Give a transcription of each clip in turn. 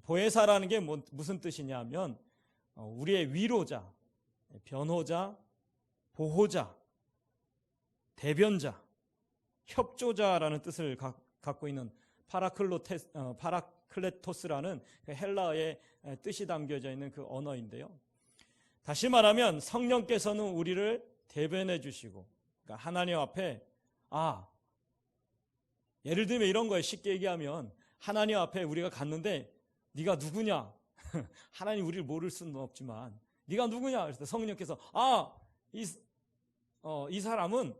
보혜사라는 게 무슨 뜻이냐면 우리의 위로자, 변호자, 보호자, 대변자, 협조자라는 뜻을 갖고 있는 파라클레토스라는 그 헬라어의 뜻이 담겨져 있는 그 언어인데요. 다시 말하면 성령께서는 우리를 대변해 주시고, 그러니까 하나님 앞에 예를 들면 이런 거예요. 쉽게 얘기하면 하나님 앞에 우리가 갔는데 네가 누구냐? 하나님 우리를 모를 수는 없지만 네가 누구냐? 그래서 성령께서 이 사람은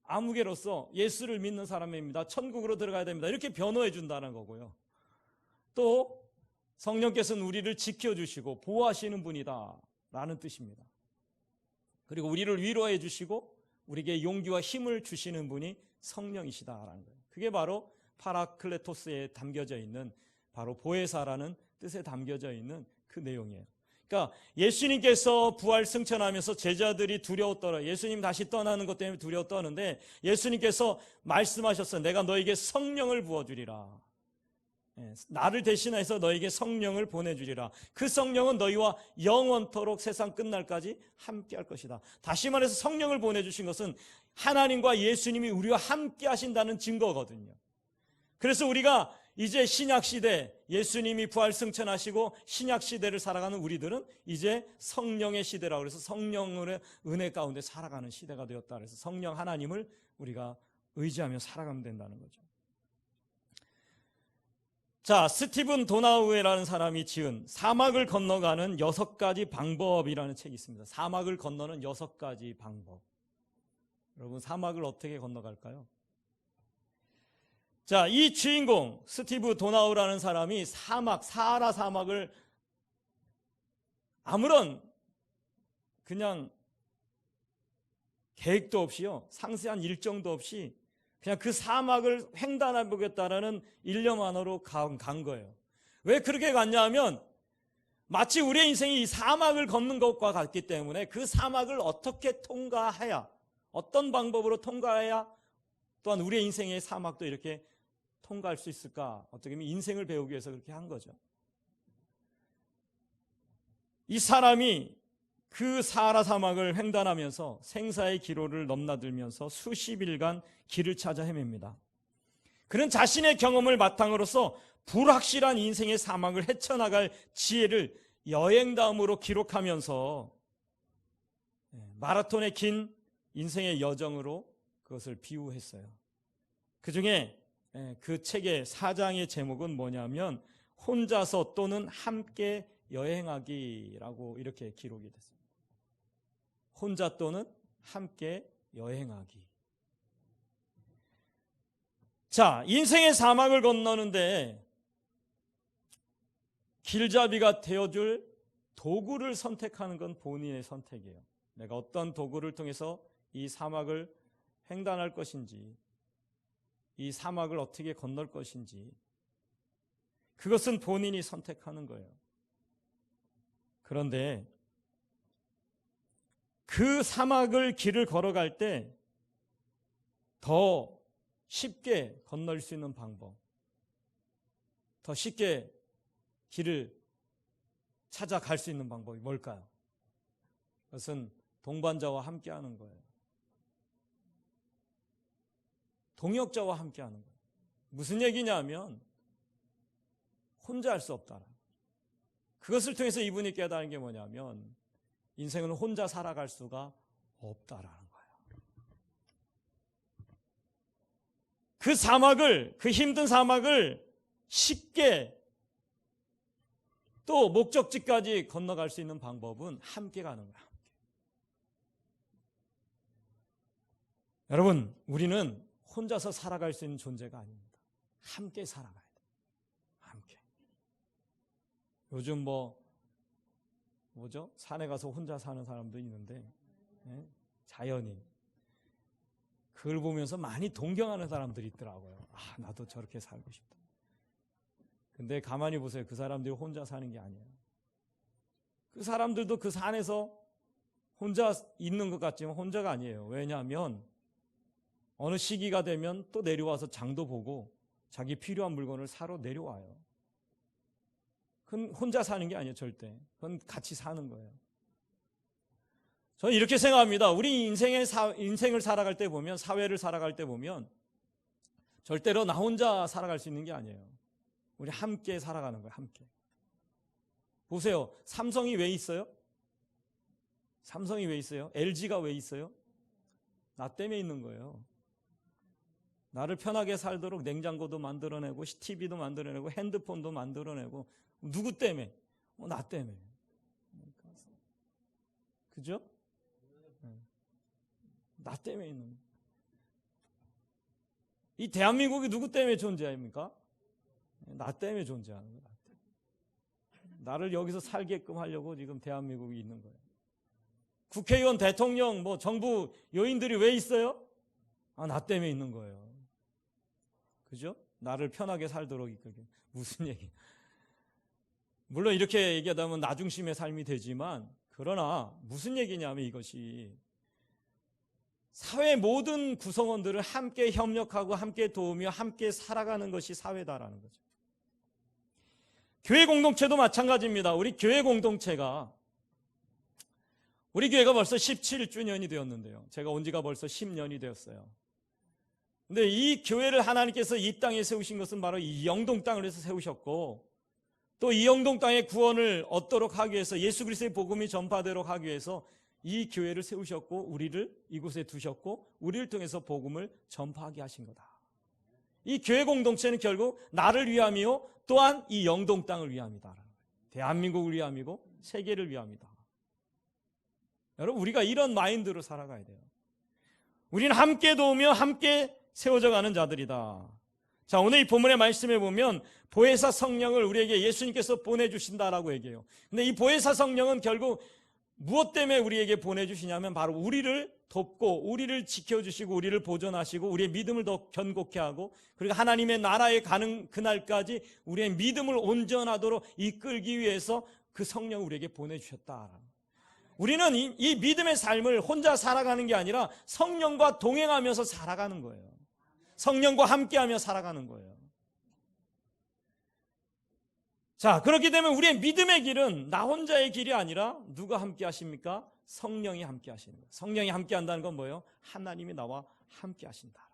아무개로서 예수를 믿는 사람입니다. 천국으로 들어가야 됩니다. 이렇게 변호해 준다는 거고요. 또 성령께서는 우리를 지켜주시고 보호하시는 분이다 라는 뜻입니다. 그리고 우리를 위로해 주시고 우리에게 용기와 힘을 주시는 분이 성령이시다라는 거예요. 그게 바로 파라클레토스에 담겨져 있는 바로 보혜사라는 뜻에 담겨져 있는 그 내용이에요. 그러니까 예수님께서 부활 승천하면서 제자들이 두려워 떨어요. 예수님 다시 떠나는 것 때문에 두려워 떠는데 예수님께서 말씀하셨어요. 내가 너에게 성령을 부어주리라. 나를 대신해서 너에게 성령을 보내주리라. 그 성령은 너희와 영원토록 세상 끝날까지 함께 할 것이다. 다시 말해서 성령을 보내주신 것은 하나님과 예수님이 우리와 함께 하신다는 증거거든요. 그래서 우리가 이제 신약시대, 예수님이 부활 승천하시고 신약시대를 살아가는 우리들은 이제 성령의 시대라고 그래서 성령의 은혜 가운데 살아가는 시대가 되었다. 그래서 성령 하나님을 우리가 의지하며 살아가면 된다는 거죠. 자, 스티븐 도나우에라는 사람이 지은 사막을 건너가는 6가지 방법이라는 책이 있습니다. 사막을 건너는 6가지 방법. 여러분, 사막을 어떻게 건너갈까요? 자, 이 주인공 스티브 도나우라는 사람이 사하라 사막을 아무런 그냥 계획도 없이요, 상세한 일정도 없이 그냥 그 사막을 횡단해 보겠다라는 일념만으로 간 거예요. 왜 그렇게 갔냐 하면 마치 우리의 인생이 이 사막을 걷는 것과 같기 때문에 그 사막을 어떻게 통과해야, 어떤 방법으로 통과해야 또한 우리의 인생의 사막도 이렇게 통과할 수 있을까? 어떻게 보면 인생을 배우기 위해서 그렇게 한 거죠. 이 사람이 그 사하라 사막을 횡단하면서 생사의 기로를 넘나들면서 수십일간 길을 찾아 헤맵니다. 그는 자신의 경험을 바탕으로서 불확실한 인생의 사막을 헤쳐나갈 지혜를 여행담으로 기록하면서 마라톤의 긴 인생의 여정으로 그것을 비유했어요. 그 중에 그 책의 4장의 제목은 뭐냐면 혼자서 또는 함께 여행하기라고 이렇게 기록이 됐습니다. 혼자 또는 함께 여행하기. 자, 인생의 사막을 건너는데 길잡이가 되어줄 도구를 선택하는 건 본인의 선택이에요. 내가 어떤 도구를 통해서 이 사막을 횡단할 것인지, 이 사막을 어떻게 건널 것인지, 그것은 본인이 선택하는 거예요. 그런데 그 사막을 길을 걸어갈 때 더 쉽게 건널 수 있는 방법, 더 쉽게 길을 찾아갈 수 있는 방법이 뭘까요? 그것은 동반자와 함께 하는 거예요. 동역자와 함께 하는 거예요. 무슨 얘기냐면 혼자 할 수 없다. 그것을 통해서 이분이 깨달은 게 뭐냐면 인생은 혼자 살아갈 수가 없다라는 거예요. 그 사막을, 그 힘든 사막을 쉽게 또 목적지까지 건너갈 수 있는 방법은 함께 가는 거예요. 함께. 여러분, 우리는 혼자서 살아갈 수 있는 존재가 아닙니다. 함께 살아가야 돼요. 함께. 요즘 산에 가서 혼자 사는 사람도 있는데, 자연인. 그걸 보면서 많이 동경하는 사람들이 있더라고요. 나도 저렇게 살고 싶다. 근데 가만히 보세요. 그 사람들이 혼자 사는 게 아니에요. 그 사람들도 그 산에서 혼자 있는 것 같지만 혼자가 아니에요. 왜냐하면 어느 시기가 되면 또 내려와서 장도 보고 자기 필요한 물건을 사러 내려와요. 그건 혼자 사는 게 아니에요, 절대. 그건 같이 사는 거예요. 저는 이렇게 생각합니다. 우리 인생을 살아갈 때 보면, 사회를 살아갈 때 보면 절대로 나 혼자 살아갈 수 있는 게 아니에요. 우리 함께 살아가는 거예요, 함께. 보세요. 삼성이 왜 있어요? 삼성이 왜 있어요? LG가 왜 있어요? 나 때문에 있는 거예요. 나를 편하게 살도록 냉장고도 만들어내고 TV도 만들어내고 핸드폰도 만들어내고 누구 때문에? 나 때문에. 그죠? 나 때문에 있는 거예요. 이 대한민국이 누구 때문에 존재합니까? 나 때문에 존재하는 거예요. 나를 여기서 살게끔 하려고 지금 대한민국이 있는 거예요. 국회의원, 대통령, 정부 요인들이 왜 있어요? 나 때문에 있는 거예요. 그죠? 나를 편하게 살도록 이끌게. 무슨 얘기? 물론 이렇게 얘기하다 보면 나 중심의 삶이 되지만, 그러나 무슨 얘기냐면 이것이 사회 모든 구성원들을 함께 협력하고 함께 도우며 함께 살아가는 것이 사회다라는 거죠. 교회 공동체도 마찬가지입니다. 우리 교회 공동체가, 우리 교회가 벌써 17주년이 되었는데요. 제가 온 지가 벌써 10년이 되었어요. 근데 이 교회를 하나님께서 이 땅에 세우신 것은 바로 이 영동 땅을 해서 세우셨고, 또 이 영동 땅의 구원을 얻도록 하기 위해서, 예수 그리스도의 복음이 전파되도록 하기 위해서 이 교회를 세우셨고, 우리를 이곳에 두셨고, 우리를 통해서 복음을 전파하게 하신 거다. 이 교회 공동체는 결국 나를 위함이요, 또한 이 영동 땅을 위함이다. 대한민국을 위함이고 세계를 위함이다. 여러분, 우리가 이런 마인드로 살아가야 돼요. 우리는 함께 도우며 함께 세워져 가는 자들이다. 자, 오늘 이 본문의 말씀에 보면 보혜사 성령을 우리에게 예수님께서 보내주신다라고 얘기해요. 근데 이 보혜사 성령은 결국 무엇 때문에 우리에게 보내주시냐면 바로 우리를 돕고 우리를 지켜주시고 우리를 보존하시고 우리의 믿음을 더 견고케 하고, 그리고 하나님의 나라에 가는 그날까지 우리의 믿음을 온전하도록 이끌기 위해서 그 성령을 우리에게 보내주셨다. 우리는 이 믿음의 삶을 혼자 살아가는 게 아니라 성령과 동행하면서 살아가는 거예요. 성령과 함께하며 살아가는 거예요. 자, 그렇기 때문에 우리의 믿음의 길은 나 혼자의 길이 아니라 누가 함께 하십니까? 성령이 함께 하시는 거예요. 성령이 함께 한다는 건 뭐예요? 하나님이 나와 함께 하신다.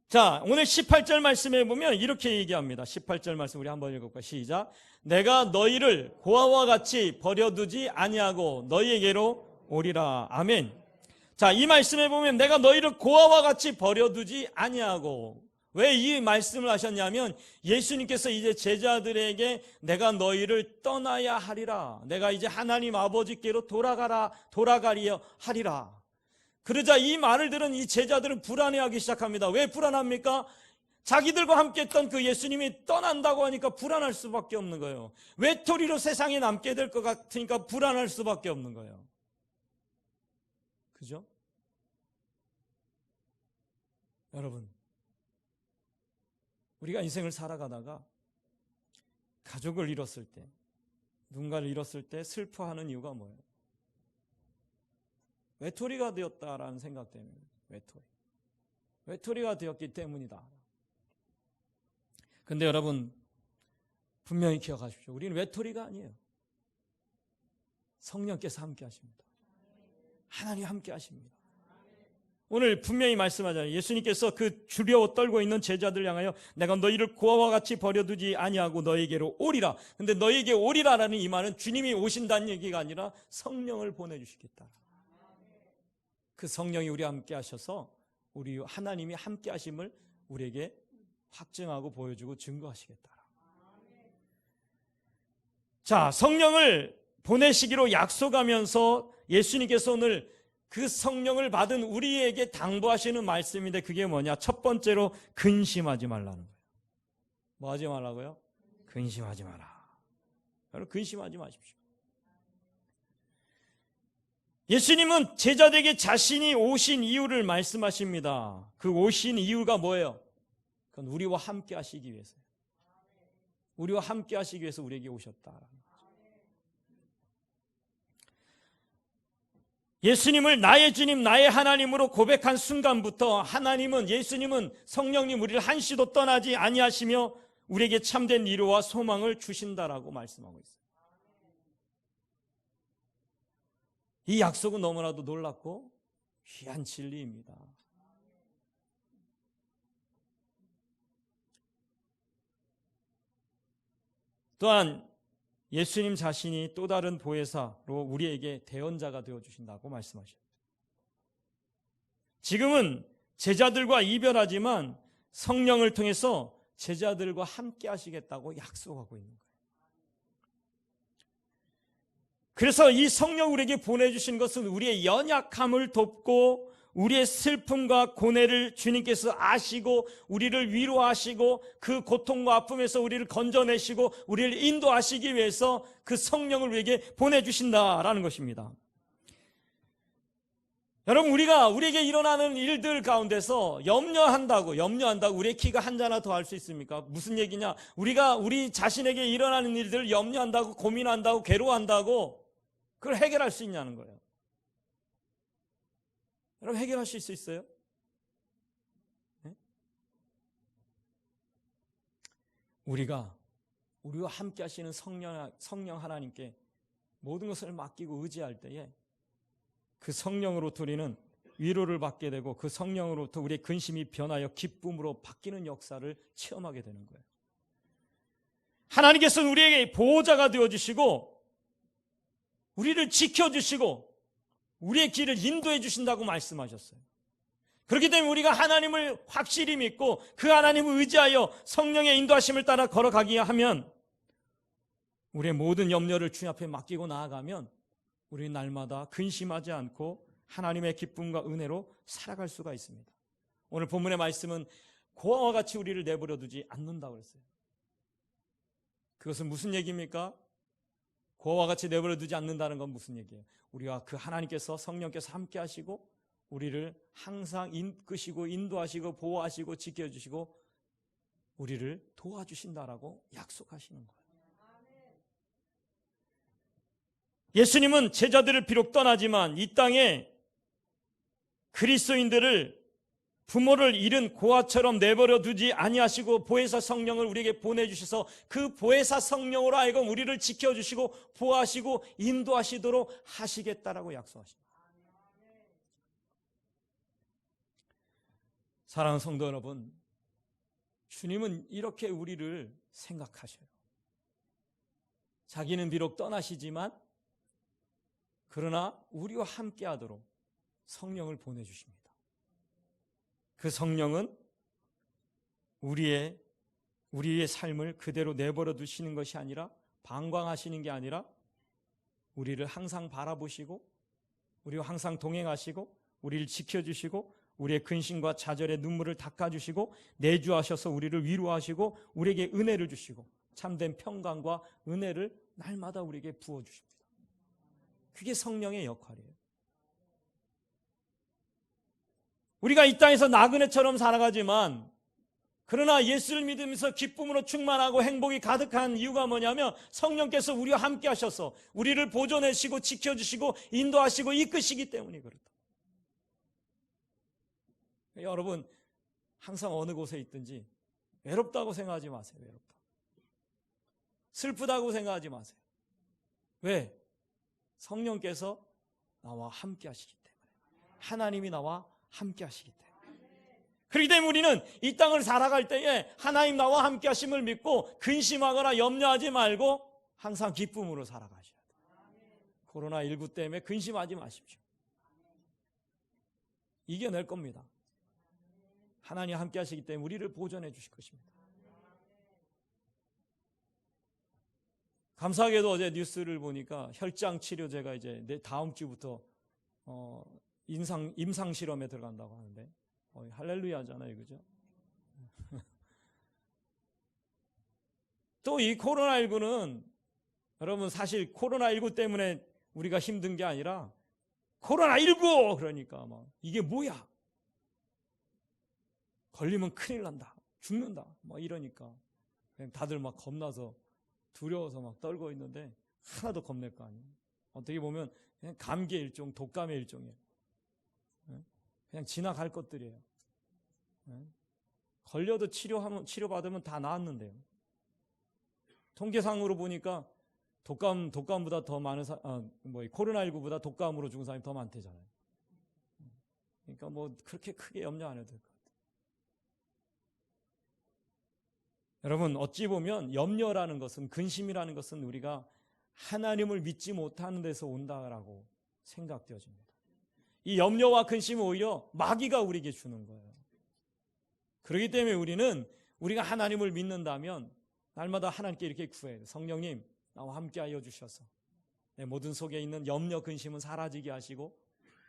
자, 오늘 18절 말씀에 보면 이렇게 얘기합니다. 18절 말씀 우리 한번 읽어볼까요? 시작. 내가 너희를 고아와 같이 버려두지 아니하고 너희에게로 오리라. 아멘. 자, 이 말씀에 보면 내가 너희를 고아와 같이 버려두지 아니하고, 왜 이 말씀을 하셨냐면 예수님께서 이제 제자들에게 내가 너희를 떠나야 하리라, 내가 이제 하나님 아버지께로 돌아가리야 하리라. 그러자 이 말을 들은 이 제자들은 불안해하기 시작합니다. 왜 불안합니까? 자기들과 함께 했던 그 예수님이 떠난다고 하니까 불안할 수밖에 없는 거예요. 외톨이로 세상에 남게 될 것 같으니까 불안할 수밖에 없는 거예요. 그죠? 여러분, 우리가 인생을 살아가다가 가족을 잃었을 때, 누군가를 잃었을 때 슬퍼하는 이유가 뭐예요? 외톨이가 되었다라는 생각 때문에. 외톨이가 되었기 때문이다. 근데 여러분, 분명히 기억하십시오. 우리는 외톨이가 아니에요. 성령께서 함께 하십니다. 하나님 함께 하십니다. 오늘 분명히 말씀하잖아요. 예수님께서 그 두려워 떨고 있는 제자들 향하여 내가 너희를 고아와 같이 버려두지 아니하고 너희에게로 오리라. 근데 너희에게 오리라라는 이 말은 주님이 오신다는 얘기가 아니라 성령을 보내주시겠다. 그 성령이 우리와 함께 하셔서 우리 하나님이 함께 하심을 우리에게 확증하고 보여주고 증거하시겠다. 자, 성령을 보내시기로 약속하면서 예수님께서 오늘 그 성령을 받은 우리에게 당부하시는 말씀인데 그게 뭐냐? 첫 번째로 근심하지 말라는 거예요. 뭐 하지 말라고요? 근심하지 마라. 여러분, 근심하지 마십시오. 예수님은 제자들에게 자신이 오신 이유를 말씀하십니다. 그 오신 이유가 뭐예요? 그건 우리와 함께 하시기 위해서요. 우리와 함께 하시기 위해서 우리에게 오셨다. 예수님을 나의 주님, 나의 하나님으로 고백한 순간부터 하나님은, 예수님은, 성령님 우리를 한시도 떠나지 아니하시며 우리에게 참된 위로와 소망을 주신다라고 말씀하고 있어요. 이 약속은 너무나도 놀랍고 귀한 진리입니다. 또한 예수님 자신이 또 다른 보혜사로 우리에게 대언자가 되어주신다고 말씀하셨어요. 지금은 제자들과 이별하지만 성령을 통해서 제자들과 함께 하시겠다고 약속하고 있는 거예요. 그래서 이 성령 우리에게 보내주신 것은 우리의 연약함을 돕고 우리의 슬픔과 고뇌를 주님께서 아시고 우리를 위로하시고 그 고통과 아픔에서 우리를 건져내시고 우리를 인도하시기 위해서 그 성령을 우리에게 보내주신다라는 것입니다. 여러분, 우리에게 일어나는 일들 가운데서 염려한다고 우리의 키가 한 자나 더 할 수 있습니까? 무슨 얘기냐? 우리 자신에게 일어나는 일들을 염려한다고, 고민한다고, 괴로워한다고 그걸 해결할 수 있냐는 거예요. 여러분, 해결하실 수 있어요? 네? 우리와 함께 하시는 성령 하나님께 모든 것을 맡기고 의지할 때에 그 성령으로부터 우리는 위로를 받게 되고 그 성령으로부터 우리의 근심이 변하여 기쁨으로 바뀌는 역사를 체험하게 되는 거예요. 하나님께서는 우리에게 보호자가 되어주시고 우리를 지켜주시고 우리의 길을 인도해 주신다고 말씀하셨어요. 그렇기 때문에 우리가 하나님을 확실히 믿고 그 하나님을 의지하여 성령의 인도하심을 따라 걸어가기 하면 우리의 모든 염려를 주님 앞에 맡기고 나아가면 우리는 날마다 근심하지 않고 하나님의 기쁨과 은혜로 살아갈 수가 있습니다. 오늘 본문의 말씀은 고아와 같이 우리를 내버려 두지 않는다고 그랬어요. 그것은 무슨 얘기입니까? 고아와 같이 내버려 두지 않는다는 건 무슨 얘기예요? 우리와 그 하나님께서 성령께서 함께 하시고 우리를 항상 이끄시고 인도하시고 보호하시고 지켜주시고 우리를 도와주신다라고 약속하시는 거예요. 예수님은 제자들을 비록 떠나지만 이 땅에 그리스도인들을 부모를 잃은 고아처럼 내버려 두지 아니하시고 보혜사 성령을 우리에게 보내주셔서 그 보혜사 성령으로 하여금 우리를 지켜주시고 보호하시고 인도하시도록 하시겠다라고 약속하십니다. 사랑하는 성도 여러분, 주님은 이렇게 우리를 생각하셔요. 자기는 비록 떠나시지만 그러나 우리와 함께 하도록 성령을 보내주십니다. 그 성령은 우리의 삶을 그대로 내버려 두시는 것이 아니라 방광하시는 게 아니라 우리를 항상 바라보시고 우리와 항상 동행하시고 우리를 지켜주시고 우리의 근심과 좌절의 눈물을 닦아주시고 내주하셔서 우리를 위로하시고 우리에게 은혜를 주시고 참된 평강과 은혜를 날마다 우리에게 부어주십니다. 그게 성령의 역할이에요. 우리가 이 땅에서 나그네처럼 살아가지만 그러나 예수를 믿으면서 기쁨으로 충만하고 행복이 가득한 이유가 뭐냐면 성령께서 우리와 함께 하셔서 우리를 보존하시고 지켜주시고 인도하시고 이끄시기 때문에 그렇다. 여러분, 항상 어느 곳에 있든지 외롭다고 생각하지 마세요. 외롭다. 슬프다고 생각하지 마세요. 왜? 성령께서 나와 함께 하시기 때문에, 하나님이 나와 함께 하시기 때문에. 그렇기 때문에 우리는 이 땅을 살아갈 때에 하나님 나와 함께 하심을 믿고 근심하거나 염려하지 말고 항상 기쁨으로 살아가셔야 돼요. 코로나19 때문에 근심하지 마십시오. 이겨낼 겁니다. 하나님 함께 하시기 때문에 우리를 보존해 주실 것입니다. 감사하게도 어제 뉴스를 보니까 혈장 치료제가 이제 다음 주부터 임상 실험에 들어간다고 하는데 할렐루야잖아요, 그죠? 또 이 코로나19는 여러분 사실 코로나19 때문에 우리가 힘든 게 아니라 코로나19 그러니까 막 이게 뭐야? 걸리면 큰일 난다, 죽는다, 막 이러니까 그냥 다들 막 겁나서 두려워서 막 떨고 있는데 하나도 겁낼 거 아니에요. 어떻게 보면 그냥 감기의 일종, 독감의 일종이에요. 그냥 지나갈 것들이에요. 걸려도 치료받으면 다 나았는데요. 통계상으로 보니까 독감보다 더 많은 코로나19보다 독감으로 죽은 사람이 더 많대잖아요. 그러니까 뭐 그렇게 크게 염려 안 해도 될 것 같아요. 여러분, 어찌 보면 염려라는 것은, 근심이라는 것은 우리가 하나님을 믿지 못하는 데서 온다라고 생각되어집니다. 이 염려와 근심은 오히려 마귀가 우리에게 주는 거예요. 그렇기 때문에 우리가 하나님을 믿는다면 날마다 하나님께 이렇게 구해야 돼요. 성령님, 나와 함께 하여 주셔서 내 모든 속에 있는 염려, 근심은 사라지게 하시고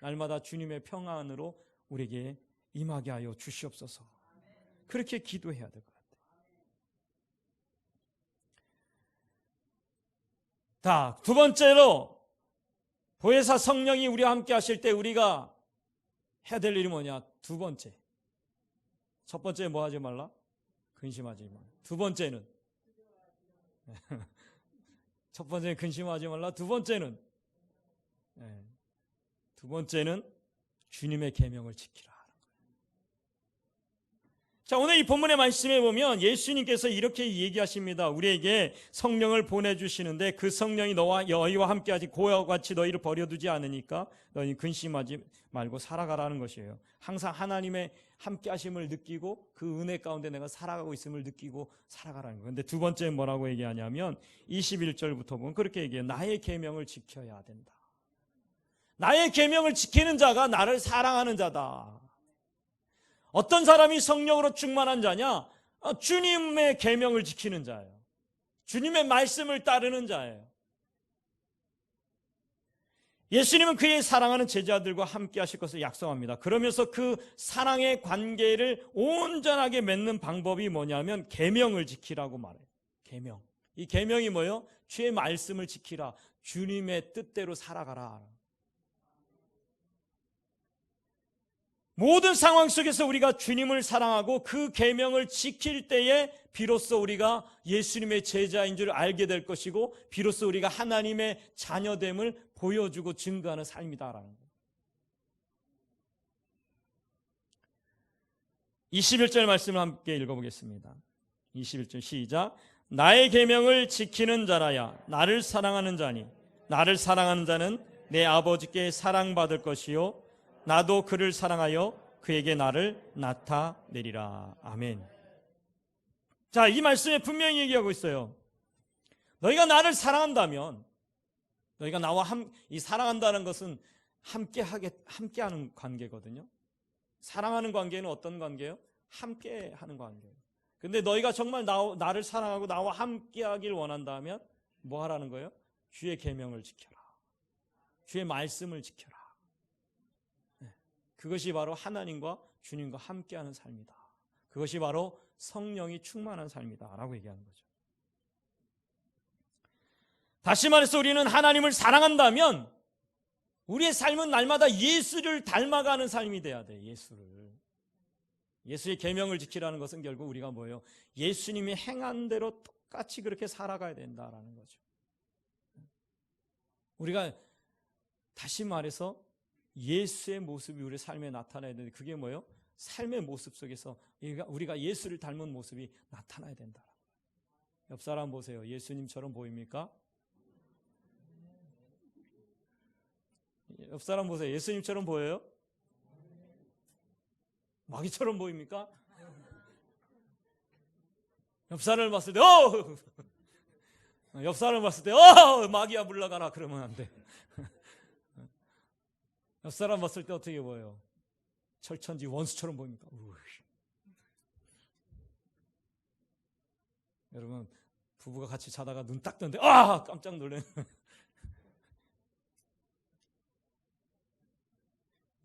날마다 주님의 평안으로 우리에게 임하게 하여 주시옵소서. 그렇게 기도해야 될 것 같아요. 자, 두 번째로 보혜사 성령이 우리와 함께 하실 때 우리가 해야 될 일이 뭐냐? 두 번째. 첫 번째 뭐 하지 말라? 근심하지 말라. 두 번째는 첫 번째는 근심하지 말라. 두 번째는 주님의 계명을 지키라. 자, 오늘 이 본문의 말씀에 보면 예수님께서 이렇게 얘기하십니다. 우리에게 성령을 보내주시는데 그 성령이 너희와 함께하지 고와 같이 너희를 버려두지 않으니까 너희 근심하지 말고 살아가라는 것이에요. 항상 하나님의 함께하심을 느끼고 그 은혜 가운데 내가 살아가고 있음을 느끼고 살아가라는 거예요. 그런데 두 번째 뭐라고 얘기하냐면 21절부터 보면 그렇게 얘기해요. 나의 계명을 지켜야 된다. 나의 계명을 지키는 자가 나를 사랑하는 자다. 어떤 사람이 성령으로 충만한 자냐? 주님의 계명을 지키는 자예요. 주님의 말씀을 따르는 자예요. 예수님은 그의 사랑하는 제자들과 함께 하실 것을 약속합니다. 그러면서 그 사랑의 관계를 온전하게 맺는 방법이 뭐냐면 계명을 지키라고 말해요. 계명. 이 계명이 뭐예요? 주의 말씀을 지키라. 주님의 뜻대로 살아가라. 모든 상황 속에서 우리가 주님을 사랑하고 그 계명을 지킬 때에 비로소 우리가 예수님의 제자인 줄 알게 될 것이고 비로소 우리가 하나님의 자녀됨을 보여주고 증거하는 삶이다라는 거예요. 21절 말씀을 함께 읽어보겠습니다. 21절 시작. 나의 계명을 지키는 자라야 나를 사랑하는 자니 나를 사랑하는 자는 내 아버지께 사랑받을 것이요 나도 그를 사랑하여 그에게 나를 나타내리라. 아멘. 자, 이 말씀에 분명히 얘기하고 있어요. 너희가 나를 사랑한다면, 너희가 나와 이 사랑한다는 것은 함께하는 관계거든요. 사랑하는 관계는 어떤 관계예요? 함께하는 관계예요. 근데 너희가 정말 나를 사랑하고 나와 함께하길 원한다면 뭐 하라는 거예요? 주의 계명을 지켜라. 주의 말씀을 지켜라. 그것이 바로 하나님과 주님과 함께하는 삶이다. 그것이 바로 성령이 충만한 삶이다 라고 얘기하는 거죠. 다시 말해서 우리는 하나님을 사랑한다면 우리의 삶은 날마다 예수를 닮아가는 삶이 돼야 돼. 예수의 계명을 지키라는 것은 결국 우리가 뭐예요? 예수님이 행한 대로 똑같이 그렇게 살아가야 된다라는 거죠. 우리가 다시 말해서 예수의 모습이 우리 삶에 나타나야 되는데 그게 뭐예요? 삶의 모습 속에서 우리가 예수를 닮은 모습이 나타나야 된다. 옆 사람 보세요. 예수님처럼 보입니까? 옆 사람 보세요. 예수님처럼 보여요? 마귀처럼 보입니까? 옆 사람을 봤을 때 옆 사람을 봤을 때 마귀야 물러가라 그러면 안 돼. 옆 사람 봤을 때 어떻게 보여요? 철천지 원수처럼 보입니까? 여러분, 부부가 같이 자다가 눈 딱 떴는데 깜짝 놀래.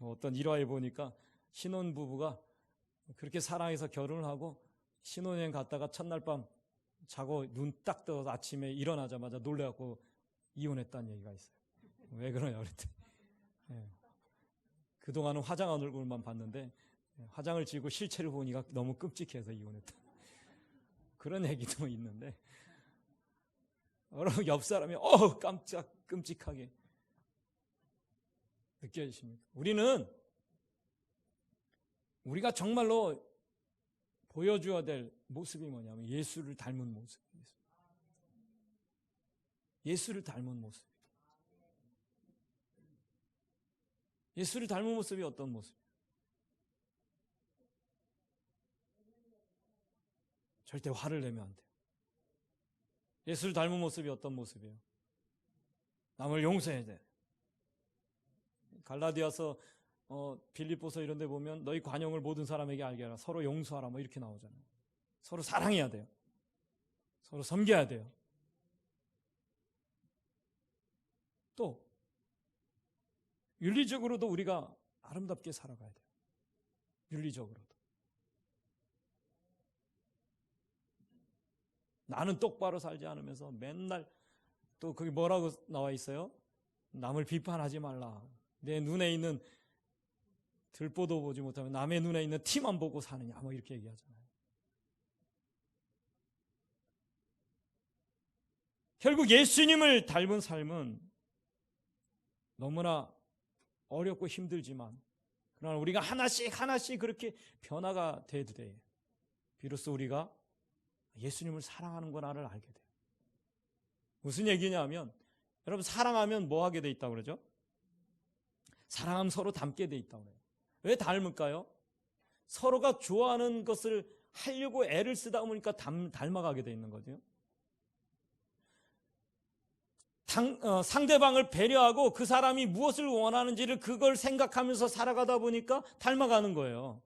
어떤 일화에 보니까 신혼부부가 그렇게 사랑해서 결혼을 하고 신혼여행 갔다가 첫날 밤 자고 눈 딱 떠서 아침에 일어나자마자 놀래갖고 이혼했다는 얘기가 있어요. 왜 그러냐 그랬더니 그동안은 화장한 얼굴만 봤는데 화장을 지우고 실체를 보니까 너무 끔찍해서 이혼했다. 그런 얘기도 있는데 여러분 옆 사람이 끔찍하게 느껴지십니까? 우리가 정말로 보여줘야 될 모습이 뭐냐면 예수를 닮은 모습이에요. 예수를 닮은 모습. 예수를 닮은 모습이 어떤 모습이에요? 절대 화를 내면 안 돼요. 예수를 닮은 모습이 어떤 모습이에요? 남을 용서해야 돼. 갈라디아서 빌립보서 이런 데 보면 너희 관용을 모든 사람에게 알게 하라. 서로 용서하라. 뭐 이렇게 나오잖아요. 서로 사랑해야 돼요. 서로 섬겨야 돼요. 또 윤리적으로도 우리가 아름답게 살아가야 돼요. 윤리적으로도. 나는 똑바로 살지 않으면서 맨날 또 거기 뭐라고 나와 있어요? 남을 비판하지 말라. 내 눈에 있는 들보도 보지 못하면 남의 눈에 있는 티만 보고 사느냐. 뭐 이렇게 얘기하잖아요. 결국 예수님을 닮은 삶은 너무나 어렵고 힘들지만 그러나 우리가 하나씩 그렇게 변화가 돼도 돼요. 비로소 우리가 예수님을 사랑하는구나를 알게 돼요. 무슨 얘기냐면 여러분 사랑하면 뭐 하게 돼 있다고 그러죠? 사랑하면 서로 닮게 돼 있다고 그래요. 왜 닮을까요? 서로가 좋아하는 것을 하려고 애를 쓰다 보니까 닮아가게 돼 있는 거죠. 상대방을 배려하고 그 사람이 무엇을 원하는지를 그걸 생각하면서 살아가다 보니까 닮아가는 거예요.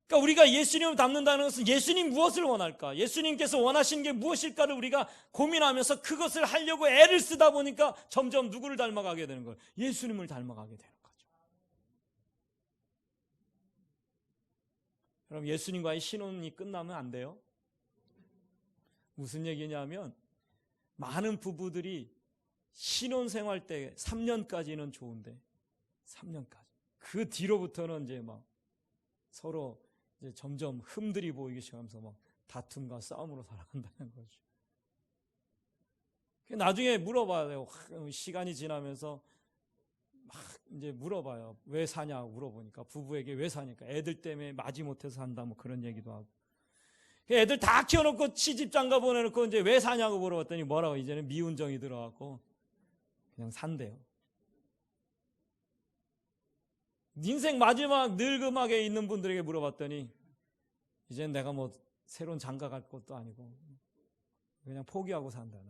그러니까 우리가 예수님을 닮는다는 것은 예수님 무엇을 원할까? 예수님께서 원하시는 게 무엇일까를 우리가 고민하면서 그것을 하려고 애를 쓰다 보니까 점점 누구를 닮아가게 되는 거예요? 예수님을 닮아가게 되는 거죠. 그럼 예수님과의 신혼이 끝나면 안 돼요? 무슨 얘기냐면 많은 부부들이 신혼생활 때 3년까지는 좋은데 3년까지 그 뒤로부터는 이제 막 서로 이제 점점 흠들이 보이기 시작하면서 막 다툼과 싸움으로 살아간다는 거죠. 나중에 물어봐요. 시간이 지나면서 막 이제 물어봐요. 왜 사냐고 물어보니까 부부에게 왜 사니까 애들 때문에 마지못해서 산다 뭐 그런 얘기도 하고. 애들 다 키워놓고 시집장가 보내놓고 이제 왜 사냐고 물어봤더니 뭐라고 이제는 미운정이 들어갖고 그냥 산대요. 인생 마지막 늙음하게 있는 분들에게 물어봤더니 이제 내가 뭐 새로운 장가 갈 것도 아니고 그냥 포기하고 산다는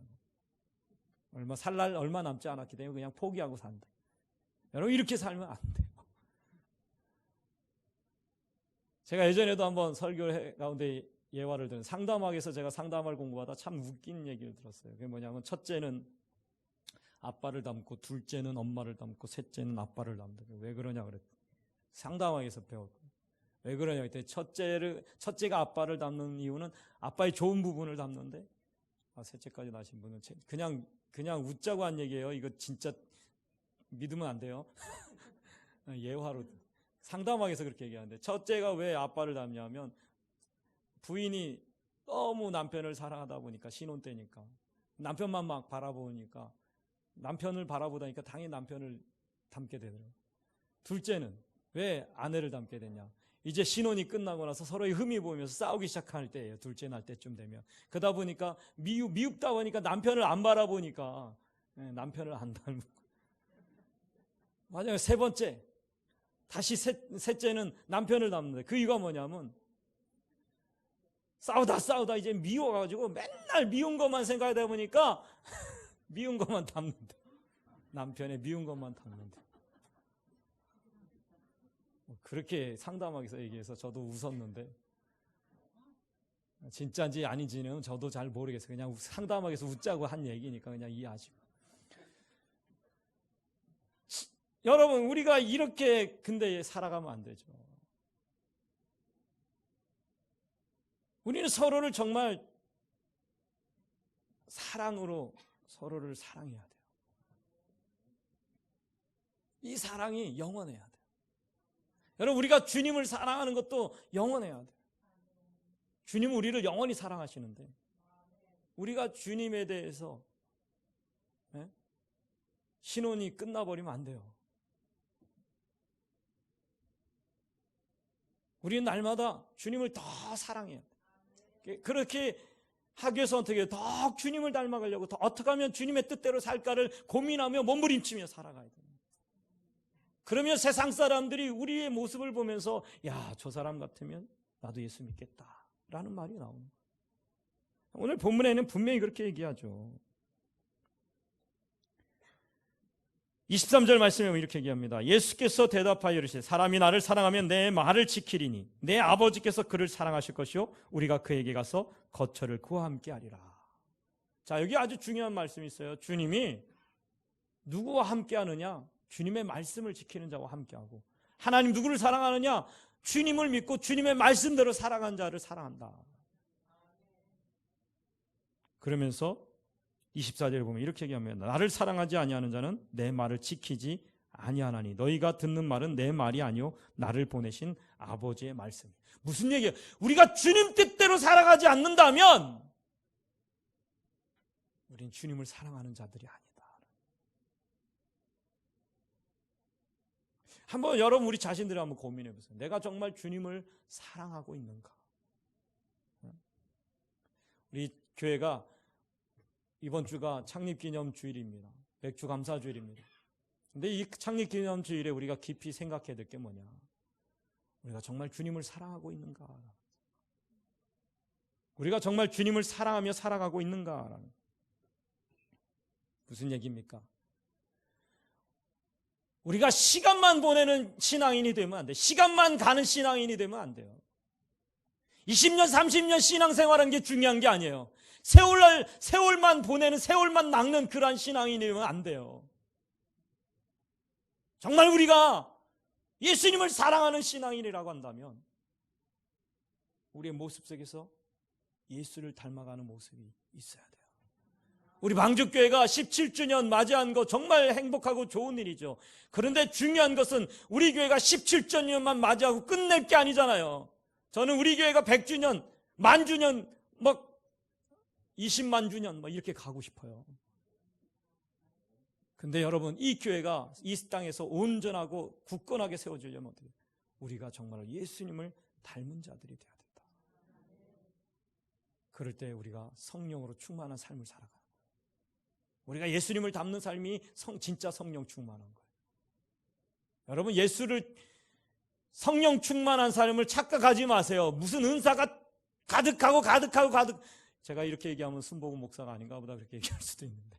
거. 살 날 얼마 남지 않았기 때문에 그냥 포기하고 산다. 여러분 이렇게 살면 안 돼요. 제가 예전에도 한번 설교 가운데 예화를 들은 상담학에서 제가 상담을 공부하다 참 웃긴 얘기를 들었어요. 그게 뭐냐면 첫째는 아빠를 닮고 둘째는 엄마를 닮고 셋째는 아빠를 닮다. 왜 그러냐 그랬더니 상담학에서 배웠고 왜 그러냐 그랬더니 첫째가 아빠를 닮는 이유는 아빠의 좋은 부분을 닮는데 셋째까지 나신 분은 그냥 웃자고 한 얘기예요. 이거 진짜 믿으면 안 돼요. 예화로 상담학에서 그렇게 얘기하는데 첫째가 왜 아빠를 닮냐면 부인이 너무 남편을 사랑하다 보니까 신혼 때니까 남편만 막 바라보니까 남편을 바라보다니까 당연히 남편을 닮게 되더라고요. 둘째는 왜 아내를 닮게 되냐? 이제 신혼이 끝나고 나서 서로의 흠이 보이면서 싸우기 시작할 때예요. 둘째 날 때쯤 되면. 그러다 보니까 미흡다 보니까 남편을 안 바라보니까 남편을 안 닮고. 맞아요. 세 번째. 다시 셋째는 남편을 닮는데 그 이유가 뭐냐면 싸우다 이제 미워가지고 맨날 미운 것만 생각하다 보니까 미운 것만 닮는데 남편의 미운 것만 닮는데 그렇게 상담하기서 얘기해서 저도 웃었는데 진짜인지 아닌지는 저도 잘 모르겠어요. 그냥 상담하기서 웃자고 한 얘기니까 그냥 이해하시고. 여러분 우리가 이렇게 근데 살아가면 안 되죠. 우리는 서로를 정말 사랑으로 서로를 사랑해야 돼요. 이 사랑이 영원해야 돼요. 여러분 우리가 주님을 사랑하는 것도 영원해야 돼요. 주님은 우리를 영원히 사랑하시는데 우리가 주님에 대해서 신혼이 끝나버리면 안 돼요. 우리는 날마다 주님을 더 사랑해야 돼요. 그렇게 하기 위해서 어떻게 해요? 더 주님을 닮아가려고 더 어떻게 하면 주님의 뜻대로 살까를 고민하며 몸부림치며 살아가야 됩니다. 그러면 세상 사람들이 우리의 모습을 보면서 야, 저 사람 같으면 나도 예수 믿겠다라는 말이 나오는 거예요. 오늘 본문에는 분명히 그렇게 얘기하죠. 23절 말씀에 보면 이렇게 얘기합니다. 예수께서 대답하여 이르시되 사람이 나를 사랑하면 내 말을 지키리니 내 아버지께서 그를 사랑하실 것이요 우리가 그에게 가서 거처를 그와 함께 하리라. 자, 여기 아주 중요한 말씀이 있어요. 주님이 누구와 함께 하느냐? 주님의 말씀을 지키는 자와 함께 하고, 하나님 누구를 사랑하느냐? 주님을 믿고 주님의 말씀대로 살아간 자를 사랑한다. 그러면서 24절에 보면 이렇게 얘기합니다. 나를 사랑하지 아니하는 자는 내 말을 지키지 아니하나니 너희가 듣는 말은 내 말이 아니요 나를 보내신 아버지의 말씀. 무슨 얘기예요? 우리가 주님 뜻대로 살아가지 않는다면 우린 주님을 사랑하는 자들이 아니다. 한번 여러분 우리 자신들이 한번 고민해 보세요. 내가 정말 주님을 사랑하고 있는가? 우리 교회가 이번 주가 창립기념주일입니다. 맥주감사주일입니다. 근데 이 창립기념주일에 우리가 깊이 생각해야 될 게 뭐냐? 우리가 정말 주님을 사랑하고 있는가? 우리가 정말 주님을 사랑하며 살아가고 있는가? 무슨 얘기입니까? 우리가 시간만 보내는 신앙인이 되면 안 돼요. 시간만 가는 신앙인이 되면 안 돼요. 20년, 30년 신앙생활하는 게 중요한 게 아니에요. 세월만 보내는, 세월만 낚는 그러한 신앙인이 되면 안 돼요. 정말 우리가 예수님을 사랑하는 신앙인이라고 한다면 우리의 모습 속에서 예수를 닮아가는 모습이 있어야 돼요. 우리 방주교회가 17주년 맞이한 거 정말 행복하고 좋은 일이죠. 그런데 중요한 것은 우리 교회가 17주년만 맞이하고 끝낼 게 아니잖아요. 저는 우리 교회가 100주년, 만주년, 20만 주년 이렇게 가고 싶어요. 근데 여러분, 이 교회가 이 땅에서 온전하고 굳건하게 세워지려면 어떻게 해요? 우리가 정말 예수님을 닮은 자들이 되어야 된다. 그럴 때 우리가 성령으로 충만한 삶을 살아가는 거예요. 우리가 예수님을 닮는 삶이 진짜 성령 충만한 거예요. 여러분, 성령 충만한 삶을 착각하지 마세요. 무슨 은사가 가득하고 제가 이렇게 얘기하면 순복음 목사가 아닌가 보다 그렇게 얘기할 수도 있는데,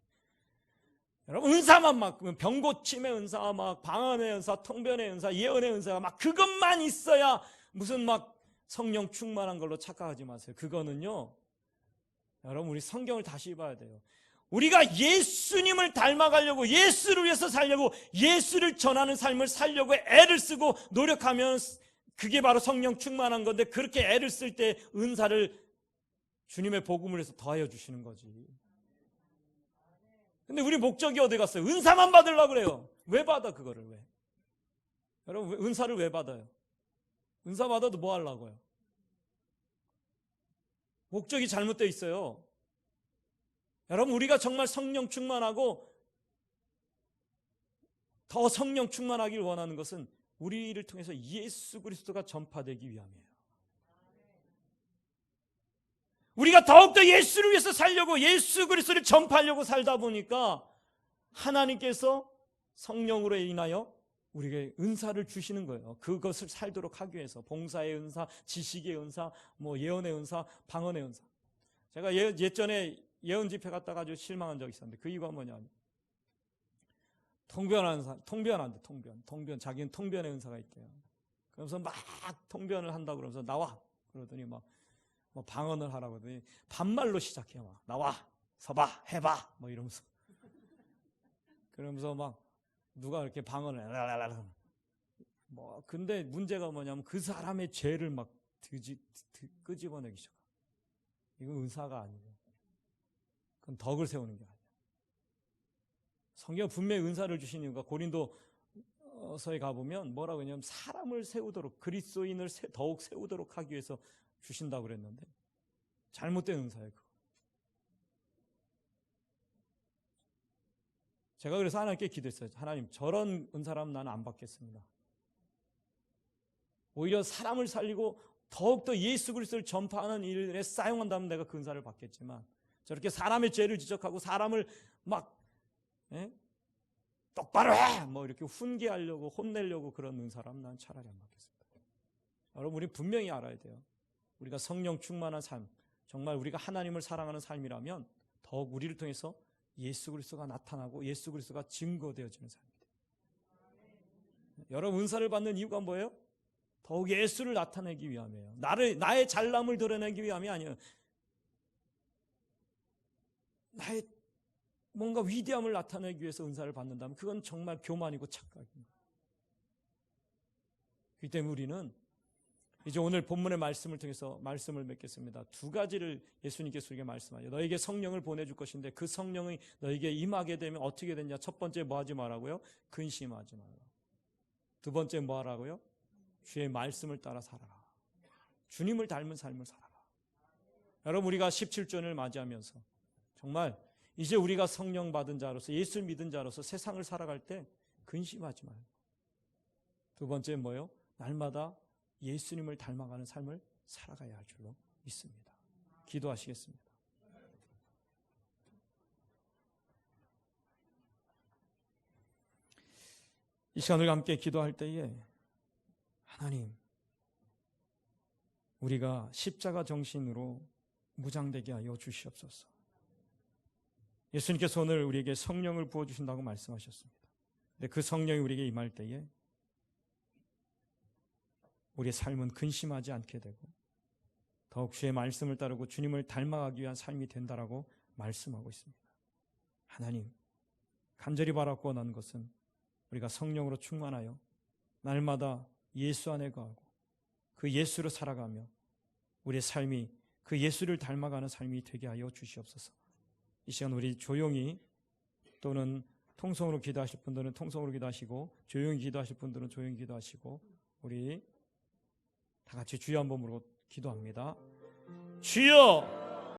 여러분, 은사만 병 고침의 은사, 방언의 은사, 통변의 은사, 예언의 은사가 그것만 있어야 무슨 성령 충만한 걸로 착각하지 마세요. 그거는요, 여러분, 우리 성경을 다시 봐야 돼요. 우리가 예수님을 닮아가려고, 예수를 위해서 살려고, 예수를 전하는 삶을 살려고 애를 쓰고 노력하면 그게 바로 성령 충만한 건데, 그렇게 애를 쓸 때 은사를 주님의 복음을 해서 더하여 주시는 거지. 근데 우리 목적이 어디 갔어요? 은사만 받으려고 그래요. 왜 받아 그거를? 왜? 여러분, 은사를 왜 받아요? 은사 받아도 뭐 하려고요? 목적이 잘못되어 있어요. 여러분, 우리가 정말 성령 충만하고 더 성령 충만하기를 원하는 것은 우리를 통해서 예수 그리스도가 전파되기 위함이에요. 우리가 더욱더 예수를 위해서 살려고, 예수 그리스도를 전파하려고 살다 보니까 하나님께서 성령으로 인하여 우리에게 은사를 주시는 거예요. 그것을 살도록 하기 위해서. 봉사의 은사, 지식의 은사, 예언의 은사, 방언의 은사. 제가 예전에 예언 집회 갔다가 아주 실망한 적이 있었는데, 그 이유가 뭐냐면 통변하는 사람, 통변, 자기는 통변의 은사가 있대요. 그러면서 막 통변을 한다고 그러면서 나와 그러더니 방언을 하라고 하더니 반말로 시작해요. 나와, 서봐, 해봐 이러면서. 그러면서 누가 이렇게 방언을 근데 문제가 뭐냐면 그 사람의 죄를 끄집어내기 시작해요. 이건 은사가 아니에요. 그건 덕을 세우는 게 아니에요. 성경 분명히 은사를 주신 이유가 고린도서에 가보면 뭐라고 하냐면 사람을 세우도록, 그리스도인을 더욱 세우도록 하기 위해서 주신다고 그랬는데 잘못된 은사예요. 그거. 제가 그래서 하나님께 기도했어요. 하나님, 저런 은사라면 나는 안 받겠습니다. 오히려 사람을 살리고 더욱더 예수 그리스도를 전파하는 일에 사용한다면 내가 그 은사를 받겠지만, 저렇게 사람의 죄를 지적하고 사람을 막 똑바로 해! 뭐 이렇게 훈계하려고 혼내려고 그런 은사라면 난 차라리 안 받겠습니다. 여러분, 우리 분명히 알아야 돼요. 우리가 성령 충만한 삶, 정말 우리가 하나님을 사랑하는 삶이라면 더욱 우리를 통해서 예수 그리스도가 나타나고 예수 그리스도가 증거되어지는 삶입니다. 여러분, 은사를 받는 이유가 뭐예요? 더욱 예수를 나타내기 위함이에요. 나의 잘남을 드러내기 위함이 아니에요. 나의 뭔가 위대함을 나타내기 위해서 은사를 받는다면 그건 정말 교만이고 착각입니다. 그렇기 때문에 우리는 이제 오늘 본문의 말씀을 통해서 말씀을 맺겠습니다. 두 가지를 예수님께서 우리에게 말씀하죠. 너에게 성령을 보내줄 것인데 그 성령이 너에게 임하게 되면 어떻게 되냐? 첫 번째 뭐 하지 말라고요? 근심하지 말라. 두 번째 뭐 하라고요? 주의 말씀을 따라 살아라. 주님을 닮은 삶을 살아라. 여러분, 우리가 17주년을 맞이하면서 정말 이제 우리가 성령 받은 자로서 예수를 믿은 자로서 세상을 살아갈 때 근심하지 말고, 두 번째 뭐예요? 날마다 예수님을 닮아가는 삶을 살아가야 할 줄로 믿습니다. 기도하시겠습니다. 이 시간을 함께 기도할 때에 하나님, 우리가 십자가 정신으로 무장되게 하여 주시옵소서. 예수님께서 오늘 우리에게 성령을 부어주신다고 말씀하셨습니다. 근데 그 성령이 우리에게 임할 때에 우리의 삶은 근심하지 않게 되고 더욱 주의 말씀을 따르고 주님을 닮아가기 위한 삶이 된다라고 말씀하고 있습니다. 하나님, 간절히 바라고 원하는 것은 우리가 성령으로 충만하여 날마다 예수 안에 거하고 그 예수로 살아가며 우리의 삶이 그 예수를 닮아가는 삶이 되게 하여 주시옵소서. 이 시간 우리 조용히, 또는 통성으로 기도하실 분들은 통성으로 기도하시고, 조용히 기도하실 분들은 조용히 기도하시고, 우리 다 같이 주여 한번 부르고 기도합니다. 주여,